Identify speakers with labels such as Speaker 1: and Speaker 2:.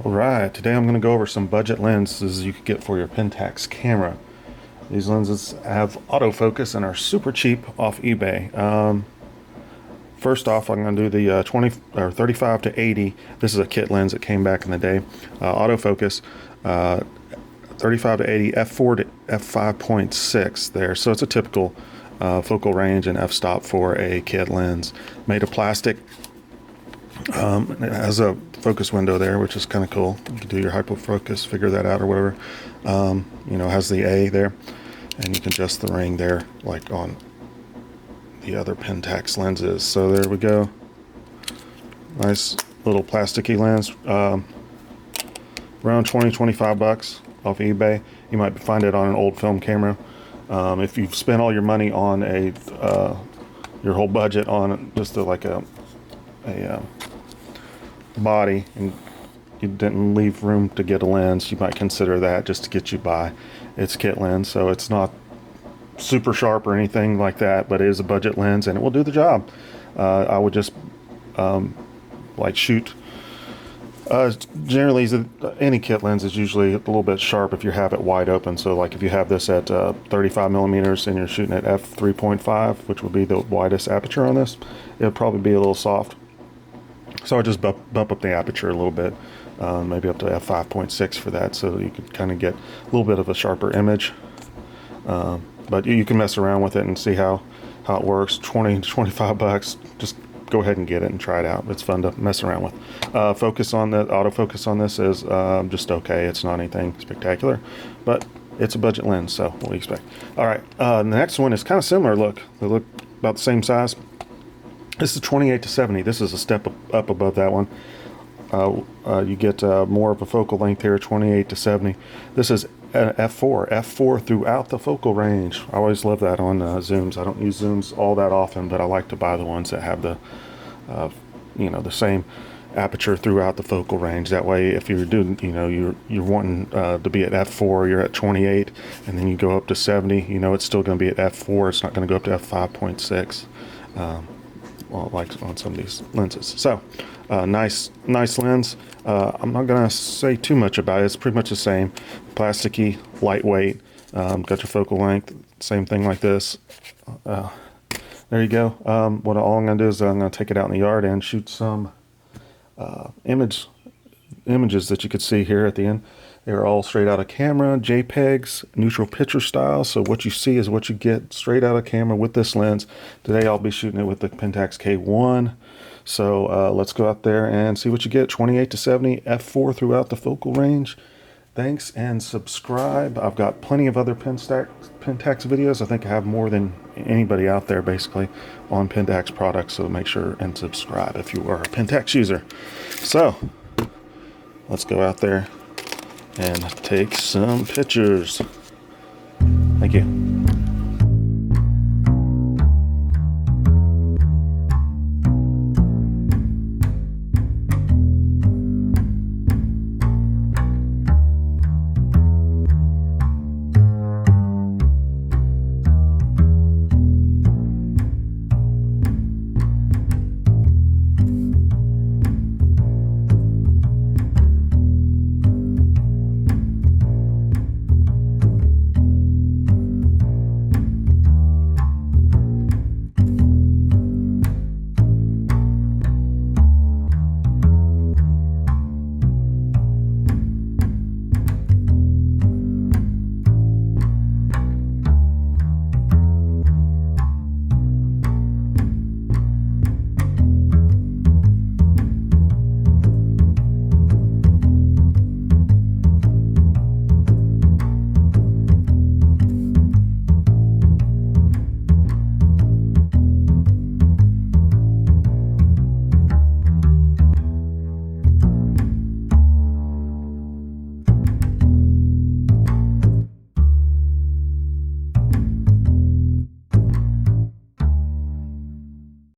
Speaker 1: Alright, today I'm going to go over some budget lenses you could get for your Pentax camera. These lenses have autofocus and are super cheap off eBay. First off, I'm going to do the 35 to 80. This is a kit lens that came back in the day. Autofocus 35 to 80, f4 to f5.6 there. So it's a typical focal range and f-stop for a kit lens. Made of plastic. It has a focus window there, which is kind of cool. You can do your hyperfocus, figure that out or whatever. It has the A there, and you can adjust the ring there like on the other Pentax lenses. So there we go. Nice little plasticky lens. Around 20-25 bucks off eBay. You might find it on an old film camera. If you've spent all your money on your whole budget on just like a body and you didn't leave room to get a lens, you might consider that just to get you by. It's kit lens, so it's not super sharp or anything like that, but it is a budget lens and it will do the job. I would just shoot. Generally, any kit lens is usually a little bit sharp if you have it wide open. So like if you have this at 35 millimeters and you're shooting at f3.5, which would be the widest aperture on this, it'll probably be a little soft. So I just bump up the aperture a little bit, maybe up to f5.6 for that, so you can kind of get a little bit of a sharper image. But you can mess around with it and see how it works. 20 to 25 bucks. Just go ahead and get it and try it out. It's fun to mess around with. Autofocus on this is just okay. It's not anything spectacular, but it's a budget lens, so what do you expect? All right, the next one is kind of similar look. They look about the same size. This is 28 to 70. This is a step up above that one. You get more of a focal length here, 28 to 70. This is an f4 throughout the focal range. I always love that on zooms. I don't use zooms all that often, but I like to buy the ones that have the the same aperture throughout the focal range. That way, if you're doing, you're wanting to be at f4, you're at 28, and then you go up to 70. It's still going to be at f4. It's not going to go up to f5.6. Like on some of these lenses. So nice lens. I'm not gonna say too much about it. It's pretty much the same, plasticky, lightweight, got your focal length, same thing like this. There you go. All I'm gonna do is I'm gonna take it out in the yard and shoot some images that you could see here at the end. They're all straight out of camera, JPEGs, neutral picture style. So what you see is what you get straight out of camera with this lens. Today I'll be shooting it with the Pentax K-1. So let's go out there and see what you get. 28 to 70, f4 throughout the focal range. Thanks and subscribe. I've got plenty of other Pentax videos. I think I have more than anybody out there basically on Pentax products. So make sure and subscribe if you are a Pentax user. So let's go out there and take some pictures. Thank you.